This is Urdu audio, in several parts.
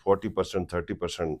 40% 30%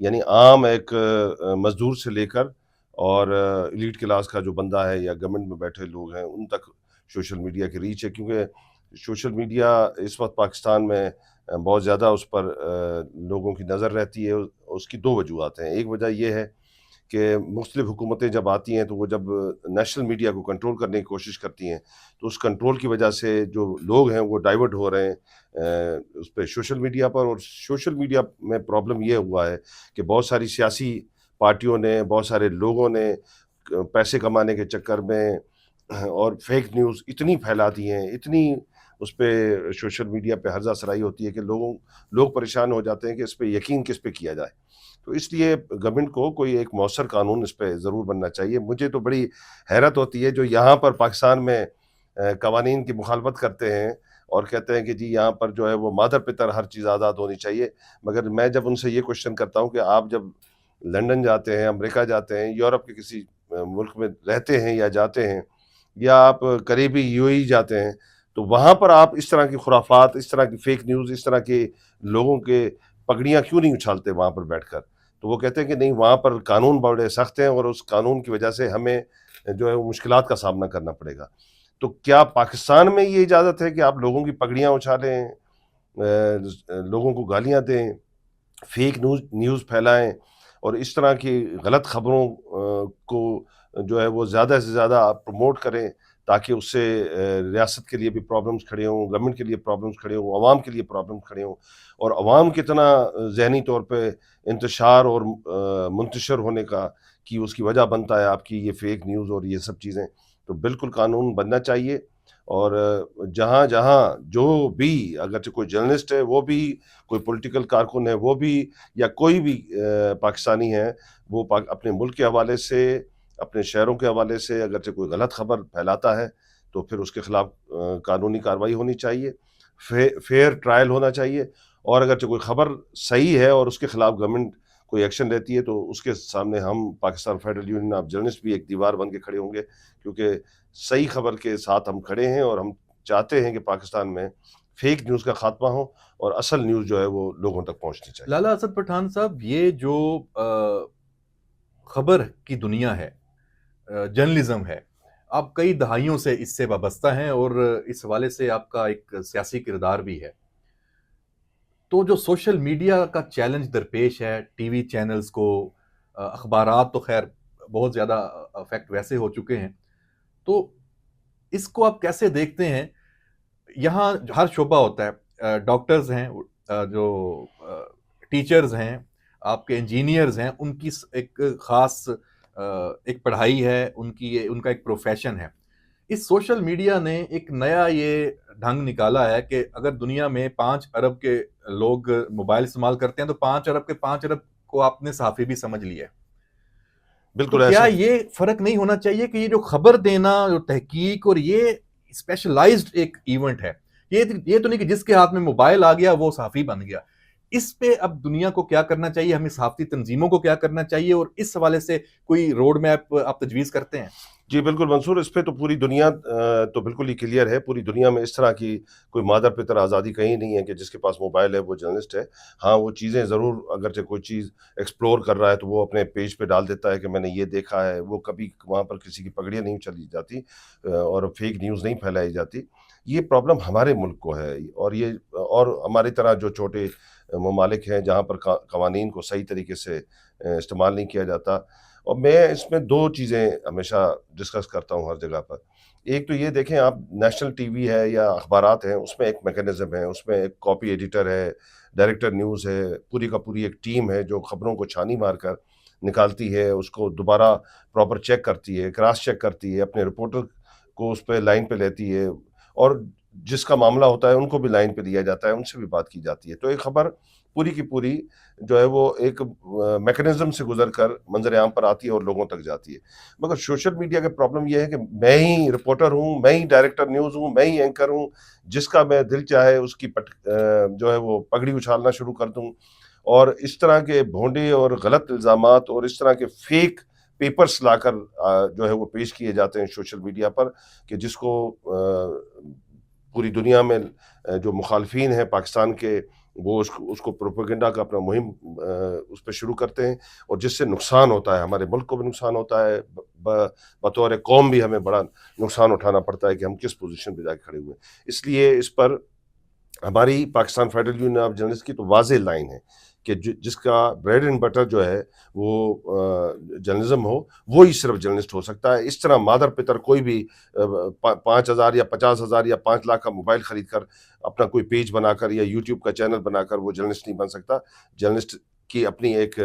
یعنی عام ایک مزدور سے لے کر اور ایلیٹ کلاس کا جو بندہ ہے یا گورنمنٹ میں بیٹھے لوگ ہیں ان تک سوشل میڈیا کی ریچ ہے. کیونکہ سوشل میڈیا اس وقت پاکستان میں بہت زیادہ اس پر لوگوں کی نظر رہتی ہے. اس کی دو وجوہات ہیں. ایک وجہ یہ ہے کہ مختلف حکومتیں جب آتی ہیں تو وہ جب نیشنل میڈیا کو کنٹرول کرنے کی کوشش کرتی ہیں تو اس کنٹرول کی وجہ سے جو لوگ ہیں وہ ڈائیورٹ ہو رہے ہیں اس پہ سوشل میڈیا پر. اور سوشل میڈیا میں پرابلم یہ ہوا ہے کہ بہت ساری سیاسی پارٹیوں نے، بہت سارے لوگوں نے پیسے کمانے کے چکر میں اور فیک نیوز اتنی پھیلا دی ہیں، اتنی اس پہ سوشل میڈیا پہ ہرزہ سرائی ہوتی ہے کہ لوگ پریشان ہو جاتے ہیں کہ اس پہ یقین کس پہ کیا جائے. تو اس لیے گورنمنٹ کو کوئی ایک مؤثر قانون اس پہ ضرور بننا چاہیے. مجھے تو بڑی حیرت ہوتی ہے جو یہاں پر پاکستان میں قوانین کی مخالفت کرتے ہیں اور کہتے ہیں کہ جی یہاں پر جو ہے وہ مادر پتر ہر چیز آزاد ہونی چاہیے. مگر میں جب ان سے یہ کوشچن کرتا ہوں کہ آپ جب لنڈن جاتے ہیں، امریکہ جاتے ہیں، یورپ کے کسی ملک میں رہتے ہیں یا جاتے ہیں، یا آپ قریبی یو اے ای جاتے ہیں، تو وہاں پر آپ اس طرح کی خرافات، اس طرح کی فیک نیوز، اس طرح کے لوگوں کے پگڑیاں کیوں نہیں اچھالتے وہاں پر بیٹھ کر؟ تو وہ کہتے ہیں کہ نہیں، وہاں پر قانون بڑے سخت ہیں اور اس قانون کی وجہ سے ہمیں جو ہے وہ مشکلات کا سامنا کرنا پڑے گا. تو کیا پاکستان میں یہ اجازت ہے کہ آپ لوگوں کی پگڑیاں اچھالیں، لوگوں کو گالیاں دیں، فیک نیوز پھیلائیں اور اس طرح کی غلط خبروں کو جو ہے وہ زیادہ سے زیادہ پروموٹ کریں تاکہ اس سے ریاست کے لیے بھی پرابلمس کھڑے ہوں، گورنمنٹ کے لیے پرابلمس کھڑے ہوں، عوام کے لیے پرابلمس کھڑے ہوں. اور عوام کتنا ذہنی طور پہ انتشار اور منتشر ہونے کا کی اس کی وجہ بنتا ہے آپ کی یہ فیک نیوز اور یہ سب چیزیں. تو بالکل قانون بننا چاہیے. اور جہاں جہاں جو بھی، اگرچہ کوئی جرنلسٹ ہے وہ بھی، کوئی پولیٹیکل کارکن ہے وہ بھی، یا کوئی بھی پاکستانی ہے، وہ اپنے ملک کے حوالے سے، اپنے شہروں کے حوالے سے اگرچہ کوئی غلط خبر پھیلاتا ہے تو پھر اس کے خلاف قانونی کارروائی ہونی چاہیے، فیئر ٹرائل ہونا چاہیے. اور اگرچہ کوئی خبر صحیح ہے اور اس کے خلاف گورنمنٹ کوئی ایکشن لیتی ہے تو اس کے سامنے ہم Pakistan federal union of journalist بھی ایک دیوار بن کے کھڑے ہوں گے. کیونکہ صحیح خبر کے ساتھ ہم کھڑے ہیں اور ہم چاہتے ہیں کہ پاکستان میں فیک نیوز کا خاتمہ ہو اور اصل نیوز جو ہے وہ لوگوں تک پہنچنی چاہیے. لالا اسد پٹھان صاحب، یہ جو خبر کی دنیا ہے، جرنلزم ہے، آپ کئی دہائیوں سے اس سے وابستہ ہیں اور اس حوالے سے آپ کا ایک سیاسی کردار بھی ہے. تو جو سوشل میڈیا کا چیلنج درپیش ہے ٹی وی چینلز کو، اخبارات تو خیر بہت زیادہ افیکٹ ویسے ہو چکے ہیں، تو اس کو آپ کیسے دیکھتے ہیں؟ یہاں ہر شعبہ ہوتا ہے، ڈاکٹرز ہیں، جو ٹیچرز ہیں، آپ کے انجینئرز ہیں، ان کی ایک خاص ایک پڑھائی ہے، ان کا ایک پروفیشن ہے. اس سوشل میڈیا نے ایک نیا یہ ڈھنگ نکالا ہے کہ اگر دنیا میں 5 ارب کے لوگ موبائل استعمال کرتے ہیں تو 5 ارب کے 5 ارب کو آپ نے صحافی بھی سمجھ لیا ہے. تو بالکل کیا ایسا یہ فرق نہیں ہونا چاہیے کہ یہ جو خبر دینا، جو تحقیق، اور یہ اسپیشلائزڈ ایک ایونٹ ہے، یہ تو نہیں کہ جس کے ہاتھ میں موبائل آ گیا وہ صحافی بن گیا. اس پہ اب دنیا کو کیا کرنا چاہیے، ہمیں صحافتی تنظیموں کو کیا کرنا چاہیے، اور اس حوالے سے کوئی روڈ میپ آپ تجویز کرتے ہیں؟ جی بالکل منصور، اس پہ تو پوری دنیا تو بالکل ہی کلیئر ہے. پوری دنیا میں اس طرح کی کوئی مادر پتر آزادی کہیں نہیں ہے کہ جس کے پاس موبائل ہے وہ جرنلسٹ ہے. ہاں وہ چیزیں ضرور، اگرچہ کوئی چیز ایکسپلور کر رہا ہے تو وہ اپنے پیج پہ ڈال دیتا ہے کہ میں نے یہ دیکھا ہے. وہ کبھی وہاں پر کسی کی پگڑیاں نہیں چلی جاتی اور فیک نیوز نہیں پھیلائی جاتی. یہ پرابلم ہمارے ملک کو ہے اور ہماری طرح جو چھوٹے ممالک ہیں جہاں پر قوانین کو صحیح طریقے سے استعمال نہیں کیا جاتا. اور میں اس میں دو چیزیں ہمیشہ ڈسکس کرتا ہوں ہر جگہ پر. ایک تو یہ دیکھیں آپ، نیشنل ٹی وی ہے یا اخبارات ہیں، اس میں ایک میکینزم ہے، اس میں ایک کاپی ایڈیٹر ہے، ڈائریکٹر نیوز ہے، پوری کا پوری ایک ٹیم ہے جو خبروں کو چھانی مار کر نکالتی ہے، اس کو دوبارہ پراپر چیک کرتی ہے، کراس چیک کرتی ہے، اپنے رپورٹر کو اس پہ لائن پہ لیتی ہے، اور جس کا معاملہ ہوتا ہے ان کو بھی لائن پہ لیا جاتا ہے، ان سے بھی بات کی جاتی ہے. تو ایک خبر پوری کی پوری جو ہے وہ ایک میکینزم سے گزر کر منظر عام پر آتی ہے اور لوگوں تک جاتی ہے. مگر سوشل میڈیا کا پرابلم یہ ہے کہ میں ہی رپورٹر ہوں، میں ہی ڈائریکٹر نیوز ہوں، میں ہی اینکر ہوں، جس کا میں دل چاہے اس کی جو ہے وہ پگڑی اچھالنا شروع کر دوں. اور اس طرح کے بھونڈے اور غلط الزامات اور اس طرح کے فیک پیپرز لا کر جو ہے وہ پیش کیے جاتے ہیں سوشل میڈیا پر، کہ جس کو پوری دنیا میں جو مخالفین ہیں پاکستان کے وہ اس کو پروپیگنڈا کا اپنا مہم اس پہ شروع کرتے ہیں، اور جس سے نقصان ہوتا ہے، ہمارے ملک کو بھی نقصان ہوتا ہے، بطور قوم بھی ہمیں بڑا نقصان اٹھانا پڑتا ہے کہ ہم کس پوزیشن پہ جا کے کھڑے ہوئے ہیں۔ اس لیے اس پر ہماری Pakistan federal union of journalist کی تو واضح لائن ہے کہ جس کا بریڈ اینڈ بٹر جو ہے وہ جرنلزم ہو، وہی صرف جرنلسٹ ہو سکتا ہے۔ اس طرح مادر پتر کوئی بھی 5,000 یا 50,000 یا 5 لاکھ کا موبائل خرید کر اپنا کوئی پیج بنا کر یا یوٹیوب کا چینل بنا کر وہ جرنلسٹ نہیں بن سکتا۔ جرنلسٹ کی اپنی ایک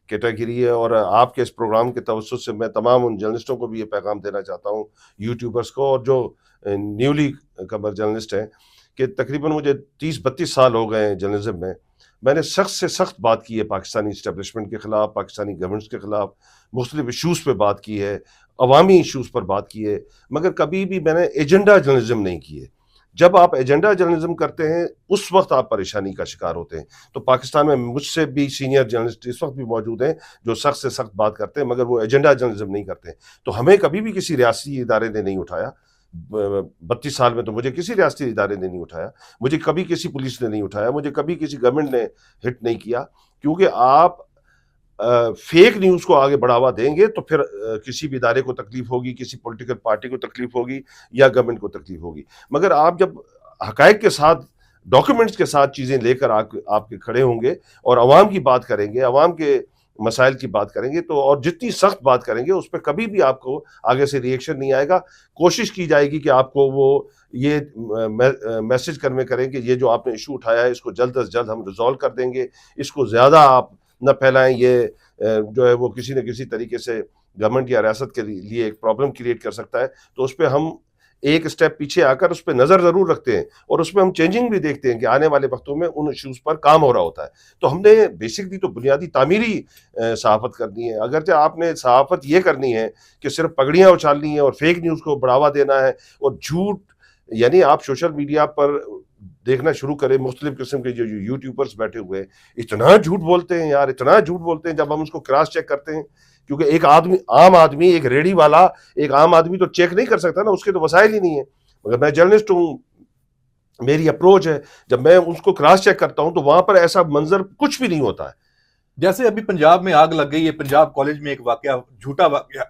کیٹیگری ہے، اور آپ کے اس پروگرام کے توسط سے میں تمام ان جرنلسٹوں کو بھی یہ پیغام دینا چاہتا ہوں، یوٹیوبرز کو اور جو نیولی کمر جرنلسٹ ہیں، کہ تقریباً مجھے 30-32 سال ہو گئے ہیں جرنلزم میں نے سخت سے سخت بات کی ہے پاکستانی اسٹیبلشمنٹ کے خلاف، پاکستانی گورنمنٹس کے خلاف، مختلف ایشوز پہ بات کی ہے، عوامی ایشوز پر بات کی ہے، مگر کبھی بھی میں نے ایجنڈا جرنلزم نہیں کی ہے۔ جب آپ ایجنڈا جرنلزم کرتے ہیں اس وقت آپ پریشانی کا شکار ہوتے ہیں۔ تو پاکستان میں مجھ سے بھی سینئر جرنلسٹ اس وقت بھی موجود ہیں جو سخت سے سخت بات کرتے ہیں، مگر وہ ایجنڈا جرنلزم نہیں کرتے۔ تو ہمیں کبھی بھی کسی ریاستی ادارے نے نہیں اٹھایا، 32 سال میں تو مجھے کسی ریاستی ادارے نے نہیں اٹھایا، مجھے کبھی کسی پولیس نے نہیں اٹھایا، مجھے کبھی کسی گورنمنٹ نے ہٹ نہیں کیا، کیونکہ آپ فیک نیوز کو آگے بڑھاوا دیں گے تو پھر کسی بھی ادارے کو تکلیف ہوگی، کسی پولیٹیکل پارٹی کو تکلیف ہوگی یا گورنمنٹ کو تکلیف ہوگی۔ مگر آپ جب حقائق کے ساتھ، ڈاکیومنٹس کے ساتھ چیزیں لے کر آپ کے کھڑے ہوں گے اور عوام کی بات کریں گے، عوام کے مسائل کی بات کریں گے، تو اور جتنی سخت بات کریں گے اس پہ کبھی بھی آپ کو آگے سے ری ایکشن نہیں آئے گا۔ کوشش کی جائے گی کہ آپ کو وہ یہ میسج کنوے کریں کہ یہ جو آپ نے ایشو اٹھایا ہے اس کو جلد از جلد ہم ریزالو کر دیں گے، اس کو زیادہ آپ نہ پھیلائیں، یہ جو ہے وہ کسی نہ کسی طریقے سے گورنمنٹ یا ریاست کے لیے ایک پرابلم کریٹ کر سکتا ہے۔ تو اس پہ ہم ایک اسٹیپ پیچھے آ کر اس پہ نظر ضرور رکھتے ہیں، اور اس میں ہم چینجنگ بھی دیکھتے ہیں کہ آنے والے وقتوں میں ان ایشوز پر کام ہو رہا ہوتا ہے۔ تو ہم نے بیسکلی تو بنیادی تعمیری صحافت کرنی ہے۔ اگرچہ آپ نے صحافت یہ کرنی ہے کہ صرف پگڑیاں اچھالنی ہیں اور فیک نیوز کو بڑھاوا دینا ہے اور جھوٹ، یعنی آپ سوشل میڈیا پر دیکھنا شروع کریں مختلف قسم کے جو یوٹیوبرز بیٹھے ہوئے ہیں، اتنا جھوٹ بولتے ہیں یار، اتنا جھوٹ بولتے ہیں۔ جب ہم اس کو کراس چیک کرتے ہیں، کیونکہ ایک عام آدمی، ایک ریڑھی والا، ایک عام آدمی تو چیک نہیں کر سکتا نا، اس کے تو وسائل ہی نہیں ہیں۔ مگر میں جرنلسٹ ہوں، میری اپروچ ہے، جب میں اس کو کراس چیک کرتا ہوں تو وہاں پر ایسا منظر کچھ بھی نہیں ہوتا ہے۔ جیسے ابھی پنجاب میں آگ لگ گئی ہے، پنجاب کالج میں ایک واقعہ، جھوٹا واقعہ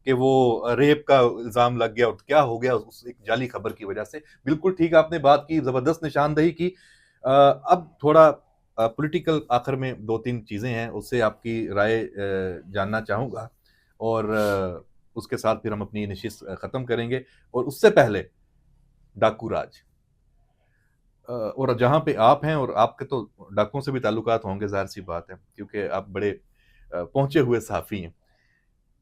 کہ وہ ریپ کا الزام لگ گیا، اور کیا ہو گیا اس ایک جعلی خبر کی وجہ سے۔ بالکل ٹھیک آپ نے بات کی، زبردست نشاندہی کی۔ اب تھوڑا پولیٹیکل آخر میں 2-3 چیزیں ہیں، اس سے آپ کی رائے جاننا چاہوں گا، اور اس کے ساتھ پھر ہم اپنی نشست ختم کریں گے۔ اور اس سے پہلے ڈاکو راج، اور جہاں پہ آپ ہیں، اور آپ کے تو ڈاکوں سے بھی تعلقات ہوں گے، ظاہر سی بات ہے کیونکہ آپ بڑے پہنچے ہوئے صحافی ہیں،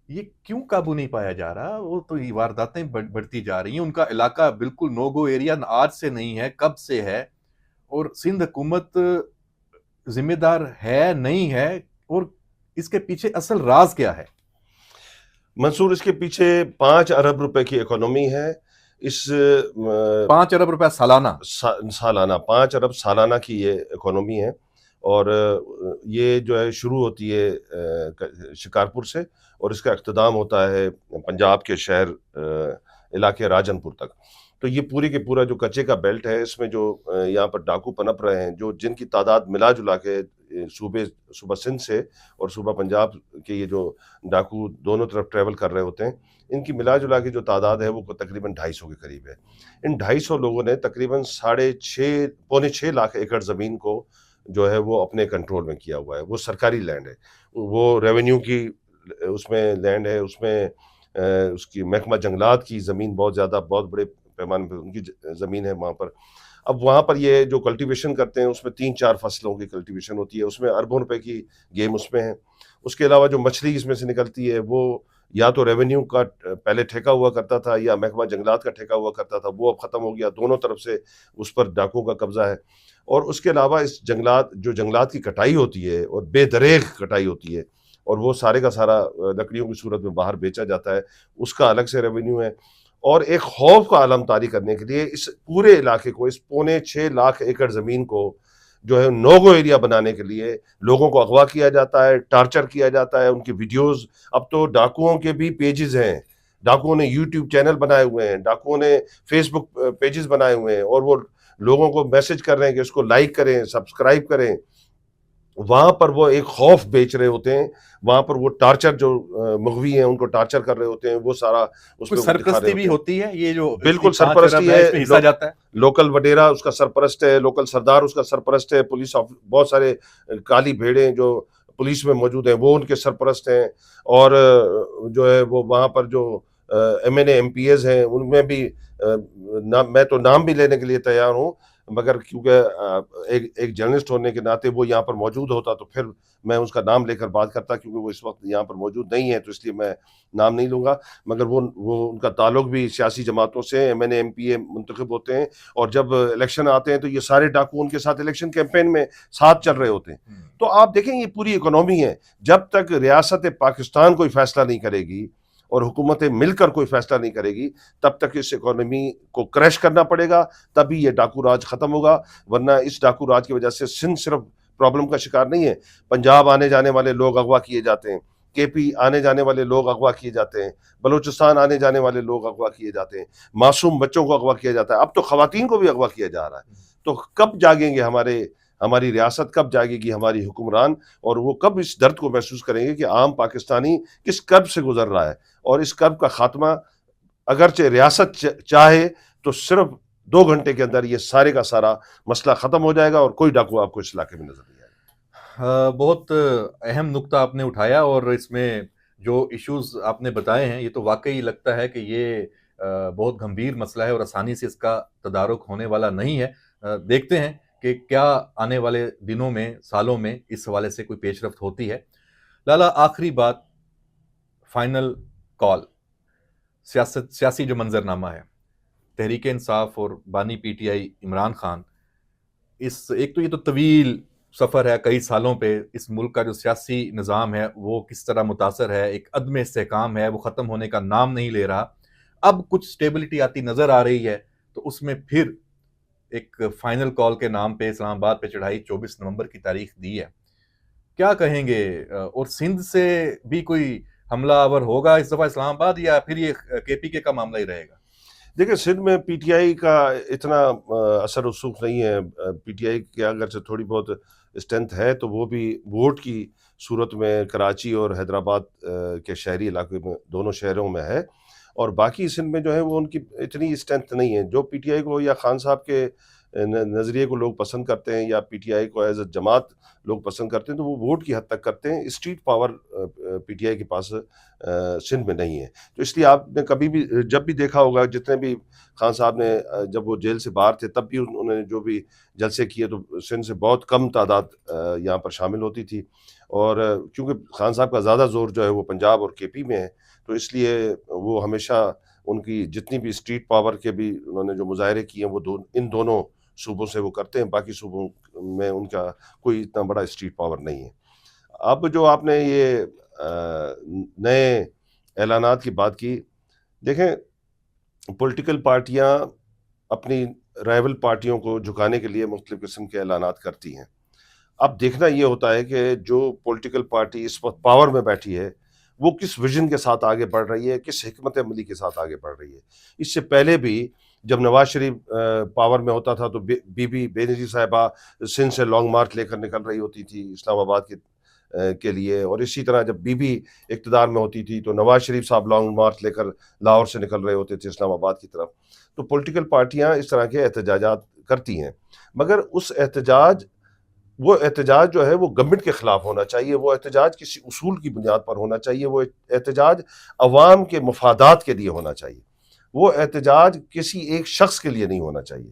یہ کیوں قابو نہیں پایا جا رہا؟ وہ تو یہ وارداتیں بڑھتی جا رہی ہیں، ان کا علاقہ بالکل نو گو ایریا آج سے نہیں ہے، کب سے ہے، اور سندھ حکومت ذمہ دار ہے نہیں ہے، اور اس کے پیچھے اصل راز کیا ہے؟ منصور، اس کے پیچھے 5 ارب روپے کی اکانومی ہے۔ اس 5 ارب روپے سالانہ، سالانہ 5 ارب سالانہ کی یہ اکانومی ہے، اور یہ جو ہے شروع ہوتی ہے شکارپور سے، اور اس کا اختتام ہوتا ہے پنجاب کے شہر علاقے راجنپور تک۔ تو یہ پوری کے پورا جو کچے کا بیلٹ ہے، اس میں جو یہاں پر ڈاکو پنپ رہے ہیں، جن کی تعداد ملا جلا کے صوبہ سندھ سے اور صوبہ پنجاب کے یہ جو ڈاکو دونوں طرف ٹریول کر رہے ہوتے ہیں، ان کی ملا جلا کی جو تعداد ہے وہ تقریباً 250 کے قریب ہے۔ ان 250 لوگوں نے تقریباً 6.5 لاکھ ایکڑ زمین کو جو ہے وہ اپنے کنٹرول میں کیا ہوا ہے۔ وہ سرکاری لینڈ ہے، وہ ریونیو کی اس میں لینڈ ہے، اس میں اس کی محکمہ جنگلات کی زمین بہت بڑے پیمانے پہ ان کی زمین ہے وہاں پر۔ اب وہاں پر یہ جو کلٹیویشن کرتے ہیں اس میں 3-4 فصلوں کی کلٹیویشن ہوتی ہے، اس میں اربوں روپے کی گیم اس میں ہے۔ اس کے علاوہ جو مچھلی اس میں سے نکلتی ہے وہ یا تو ریونیو کا پہلے ٹھیکہ ہوا کرتا تھا یا محکمہ جنگلات کا ٹھیکہ ہوا کرتا تھا، وہ اب ختم ہو گیا، دونوں طرف سے اس پر ڈاکوں کا قبضہ ہے۔ اور اس کے علاوہ اس جنگلات کی کٹائی ہوتی ہے اور بے دریغ کٹائی ہوتی ہے، اور وہ سارے کا سارا لکڑیوں کی صورت میں باہر بیچا جاتا ہے، اس کا الگ سے ریونیو ہے۔ اور ایک خوف کا عالم طاری کرنے کے لیے اس پورے علاقے کو، اس 6.25 لاکھ ایکڑ زمین کو جو ہے نو گو ایریا بنانے کے لیے لوگوں کو اغوا کیا جاتا ہے، ٹارچر کیا جاتا ہے، ان کی ویڈیوز، اب تو ڈاکوؤں کے بھی پیجز ہیں، ڈاکوؤں نے یوٹیوب چینل بنائے ہوئے ہیں، ڈاکوؤں نے فیس بک پیجز بنائے ہوئے ہیں، اور وہ لوگوں کو میسج کر رہے ہیں کہ اس کو لائک کریں, سبسکرائب کریں, وہاں پر وہ ایک خوف بیچ رہے ہوتے ہیں, وہاں پر وہ ٹارچر جو مغوی ہیں ان کو ٹارچر کر رہے ہوتے ہیں, وہ سارا اس کوئی پہ وہ دکھا رہے سرپرستی بھی ہوتے ہیں. ہوتی ہے یہ جو بالکل 5 سرپرستی ارب ہے اس میں حصہ جاتا ہے؟ لوکل وڈیرا اس کا سرپرست ہے, لوکل سردار اس کا سرپرست ہے, پولیس بہت سارے کالی بھیڑیں جو پولیس میں موجود ہیں وہ ان کے سرپرست ہیں, اور جو ہے وہ وہاں پر جو M N A M P As ہیں ان میں بھی میں تو نام بھی لینے کے لیے تیار ہوں, مگر کیونکہ ایک جرنلسٹ ہونے کے ناطے وہ یہاں پر موجود ہوتا تو پھر میں اس کا نام لے کر بات کرتا, کیونکہ وہ اس وقت یہاں پر موجود نہیں ہے تو اس لیے میں نام نہیں لوں گا. مگر وہ ان کا تعلق بھی سیاسی جماعتوں سے, M N A M P A منتخب ہوتے ہیں, اور جب الیکشن آتے ہیں تو یہ سارے ڈاکو ان کے ساتھ الیکشن کیمپین میں ساتھ چل رہے ہوتے ہیں. تو آپ دیکھیں یہ پوری اکنامی ہے, جب تک ریاست پاکستان کوئی فیصلہ نہیں کرے گی اور حکومتیں مل کر کوئی فیصلہ نہیں کرے گی, تب تک اس اکانومی کو کریش کرنا پڑے گا, تبھی یہ ڈاکو راج ختم ہوگا. ورنہ اس ڈاکو راج کی وجہ سے سندھ صرف پرابلم کا شکار نہیں ہے, پنجاب آنے جانے والے لوگ اغوا کیے جاتے ہیں, کے پی آنے جانے والے لوگ اغوا کیے جاتے ہیں, بلوچستان آنے جانے والے لوگ اغوا کیے جاتے ہیں, معصوم بچوں کو اغوا کیا جاتا ہے, اب تو خواتین کو بھی اغوا کیا جا رہا ہے. تو کب جاگیں گے ہماری ریاست, کب جاگے گی ہماری حکمران, اور وہ کب اس درد کو محسوس کریں گے کہ عام پاکستانی کس کرب سے گزر رہا ہے, اور اس کرب کا خاتمہ اگرچہ ریاست چاہے تو صرف 2 گھنٹے کے اندر یہ سارے کا سارا مسئلہ ختم ہو جائے گا, اور کوئی ڈاکو آپ کو اس علاقے میں نظر نہیں آئے گا. بہت اہم نقطہ آپ نے اٹھایا, اور اس میں جو ایشوز آپ نے بتائے ہیں یہ تو واقعی لگتا ہے کہ یہ بہت گھمبیر مسئلہ ہے اور آسانی سے اس کا تدارک ہونے والا نہیں ہے. دیکھتے ہیں کہ کیا آنے والے دنوں میں, سالوں میں اس حوالے سے کوئی پیش رفت ہوتی ہے. لالا, آخری بات, فائنل کال, سیاسی جو منظرنامہ ہے, تحریک انصاف اور بانی پی ٹی آئی عمران خان, ایک تو یہ تو طویل سفر ہے کئی سالوں پہ, اس ملک کا جو سیاسی نظام ہے وہ کس طرح متاثر ہے, ایک عدم استحکام ہے, وہ ختم ہونے کا نام نہیں لے رہا. اب کچھ سٹیبلٹی آتی نظر آ رہی ہے, تو اس میں پھر ایک فائنل کال کے نام پہ اسلام آباد پہ چڑھائی 24 نومبر کی تاریخ دی ہے. کیا کہیں گے, اور سندھ سے بھی کوئی حملہ آور ہوگا اس دفعہ اسلام آباد, یا پھر یہ کے پی کے کا معاملہ ہی رہے گا؟ دیکھیں سندھ میں پی ٹی آئی کا اتنا اثر رسوخ نہیں ہے. پی ٹی آئی کی اگرچہ تھوڑی بہت اسٹرینتھ ہے تو وہ بھی ووٹ کی صورت میں کراچی اور حیدرآباد کے شہری علاقے میں, دونوں شہروں میں ہے, اور باقی سندھ میں جو ہے وہ ان کی اتنی اسٹرینتھ نہیں ہے. جو پی ٹی آئی کو یا خان صاحب کے نظریے کو لوگ پسند کرتے ہیں, یا پی ٹی آئی کو ایز اے جماعت لوگ پسند کرتے ہیں, تو وہ ووٹ کی حد تک کرتے ہیں. Street power P T I کے پاس سندھ میں نہیں ہے. تو اس لیے آپ نے کبھی بھی جب بھی دیکھا ہوگا, جتنے بھی خان صاحب نے جب وہ جیل سے باہر تھے تب بھی انہوں نے جو بھی جلسے کیے تو سندھ سے بہت کم تعداد یہاں پر شامل ہوتی تھی. اور کیونکہ خان صاحب کا زیادہ زور جو ہے وہ پنجاب اور کے پی میں ہے, تو اس لیے وہ ہمیشہ ان کی جتنی بھی اسٹریٹ پاور کے بھی انہوں نے جو مظاہرے کیے ہیں وہ ان دونوں صوبوں سے وہ کرتے ہیں. باقی صوبوں میں ان کا کوئی اتنا بڑا اسٹریٹ پاور نہیں ہے. اب جو آپ نے یہ نئے اعلانات کی بات کی, دیکھیں پولیٹیکل پارٹیاں اپنی رائیول پارٹیوں کو جھکانے کے لیے مختلف قسم کے اعلانات کرتی ہیں. اب دیکھنا یہ ہوتا ہے کہ جو پولیٹیکل پارٹی اس وقت پاور میں بیٹھی ہے وہ کس ویژن کے ساتھ آگے بڑھ رہی ہے, کس حکمت عملی کے ساتھ آگے بڑھ رہی ہے. اس سے پہلے بھی جب نواز شریف پاور میں ہوتا تھا تو بی بی بے نظیر صاحبہ سندھ سے لانگ مارچ لے کر نکل رہی ہوتی تھی اسلام آباد کے لیے, اور اسی طرح جب بی بی اقتدار میں ہوتی تھی تو نواز شریف صاحب لانگ مارچ لے کر لاہور سے نکل رہے ہوتے تھے اسلام آباد کی طرف. تو پولیٹیکل پارٹیاں اس طرح کے احتجاجات کرتی ہیں, مگر وہ احتجاج جو ہے وہ گورنمنٹ کے خلاف ہونا چاہیے, وہ احتجاج کسی اصول کی بنیاد پر ہونا چاہیے, وہ احتجاج عوام کے مفادات کے لیے ہونا چاہیے, وہ احتجاج کسی ایک شخص کے لیے نہیں ہونا چاہیے.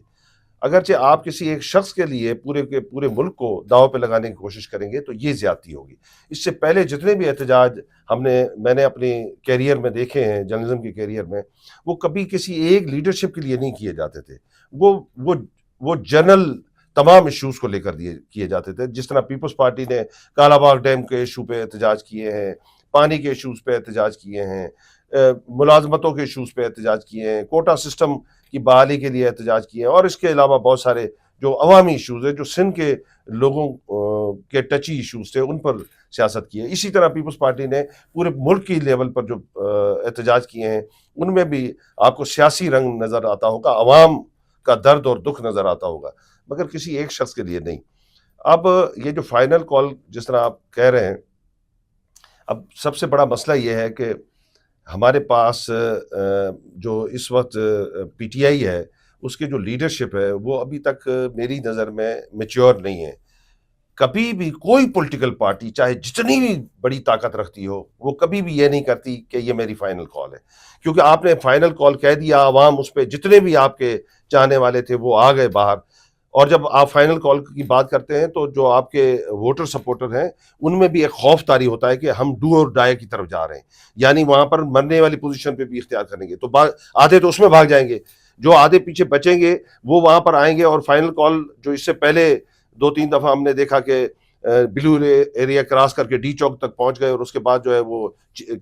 اگرچہ آپ کسی ایک شخص کے لیے پورے ملک کو داؤ پہ لگانے کی کوشش کریں گے تو یہ زیادتی ہوگی. اس سے پہلے جتنے بھی احتجاج میں نے اپنے کیریئر میں دیکھے ہیں, جرنلزم کے کیریئر میں, وہ کبھی کسی ایک لیڈرشپ کے لیے نہیں کیے جاتے تھے. وہ جنرل تمام ایشوز کو لے کر کیے جاتے تھے. جس طرح پیپلز پارٹی نے کالا باغ ڈیم کے ایشو پہ احتجاج کیے ہیں, پانی کے ایشوز پہ احتجاج کیے ہیں, ملازمتوں کے ایشوز پہ احتجاج کیے ہیں, کوٹا سسٹم کی بحالی کے لیے احتجاج کیے ہیں, اور اس کے علاوہ بہت سارے جو عوامی ایشوز ہیں جو سندھ کے لوگوں کے ٹچی ایشوز تھے ان پر سیاست کی ہے. اسی طرح پیپلز پارٹی نے پورے ملک کی لیول پر جو احتجاج کیے ہیں ان میں بھی آپ کو سیاسی رنگ نظر آتا ہوگا, عوام کا درد اور دکھ نظر آتا ہوگا، مگر کسی ایک شخص کے لیے نہیں۔ اب یہ جو فائنل کال جس طرح آپ کہہ رہے ہیں، اب سب سے بڑا مسئلہ یہ ہے کہ ہمارے پاس جو اس وقت پی ٹی آئی ہے، اس کے جو لیڈرشپ ہے وہ ابھی تک میری نظر میں میچور نہیں ہے۔ کبھی بھی کوئی پولیٹیکل پارٹی چاہے جتنی بھی بڑی طاقت رکھتی ہو، وہ کبھی بھی یہ نہیں کرتی کہ یہ میری فائنل کال ہے، کیونکہ آپ نے فائنل کال کہہ دیا، عوام اس پہ جتنے بھی آپ کے چاہنے والے تھے وہ آ گئے باہر، اور جب آپ فائنل کال کی بات کرتے ہیں تو جو آپ کے ووٹر سپورٹر ہیں ان میں بھی ایک خوف طاری ہوتا ہے کہ ہم ڈو اور ڈائی کی طرف جا رہے ہیں، یعنی وہاں پر مرنے والی پوزیشن پہ بھی اختیار کریں گے، تو آدھے تو اس میں بھاگ جائیں گے، جو آدھے پیچھے بچیں گے وہ وہاں پر آئیں گے، اور فائنل کال جو اس سے پہلے 2-3 دفعہ ہم نے دیکھا کہ بلو ایریا کراس کر کے ڈی چوک تک پہنچ گئے، اور اس کے بعد جو ہے وہ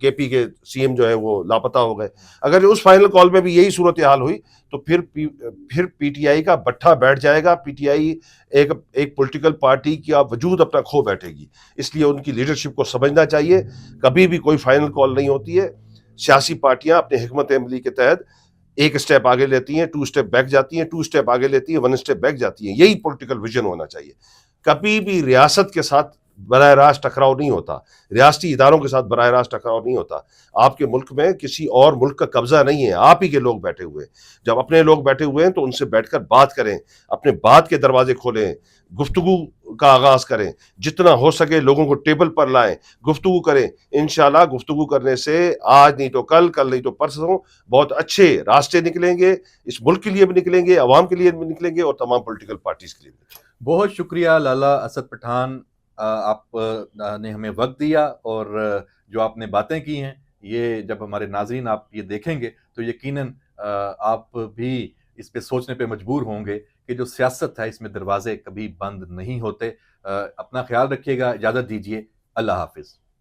کے پی کے سی ایم جو ہے وہ لاپتہ ہو گئے۔ اگر اس فائنل کال میں بھی یہی صورتحال ہوئی تو پھر پی ٹی آئی کا بٹھا بیٹھ جائے گا، پی ٹی آئی ایک پولیٹیکل پارٹی کا وجود اپنا کھو بیٹھے گی۔ اس لیے ان کی لیڈرشپ کو سمجھنا چاہیے، کبھی بھی کوئی فائنل کال نہیں ہوتی ہے، سیاسی پارٹیاں اپنے حکمت عملی کے تحت ایک اسٹیپ آگے لیتی ہیں، 2 اسٹیپ بیک جاتی ہیں، 2 اسٹیپ آگے لیتی ہیں، 1 اسٹیپ بیک جاتی ہیں، یہی پولیٹیکل ویژن ہونا چاہیے۔ کبھی بھی ریاست کے ساتھ براہ راست ٹکراؤ نہیں ہوتا، ریاستی اداروں کے ساتھ براہ راست ٹکراؤ نہیں ہوتا۔ آپ کے ملک میں کسی اور ملک کا قبضہ نہیں ہے، آپ ہی کے لوگ بیٹھے ہوئے ہیں، جب اپنے لوگ بیٹھے ہوئے ہیں تو ان سے بیٹھ کر بات کریں، اپنے بات کے دروازے کھولیں، گفتگو کا آغاز کریں، جتنا ہو سکے لوگوں کو ٹیبل پر لائیں، گفتگو کریں۔ انشاءاللہ گفتگو کرنے سے آج نہیں تو کل، کل نہیں تو پرسوں بہت اچھے راستے نکلیں گے، اس ملک کے لیے بھی نکلیں گے، عوام کے لیے بھی نکلیں گے، اور تمام پولیٹیکل پارٹیز کے لیے بھی نکلیں گے۔ بہت شکریہ لالا اسد پٹھان، آپ نے ہمیں وقت دیا، اور جو آپ نے باتیں کی ہیں یہ جب ہمارے ناظرین آپ یہ دیکھیں گے تو یقیناً آپ بھی اس پہ سوچنے پہ مجبور ہوں گے کہ جو سیاست ہے اس میں دروازے کبھی بند نہیں ہوتے۔ اپنا خیال رکھیے گا، اجازت دیجیے، اللہ حافظ۔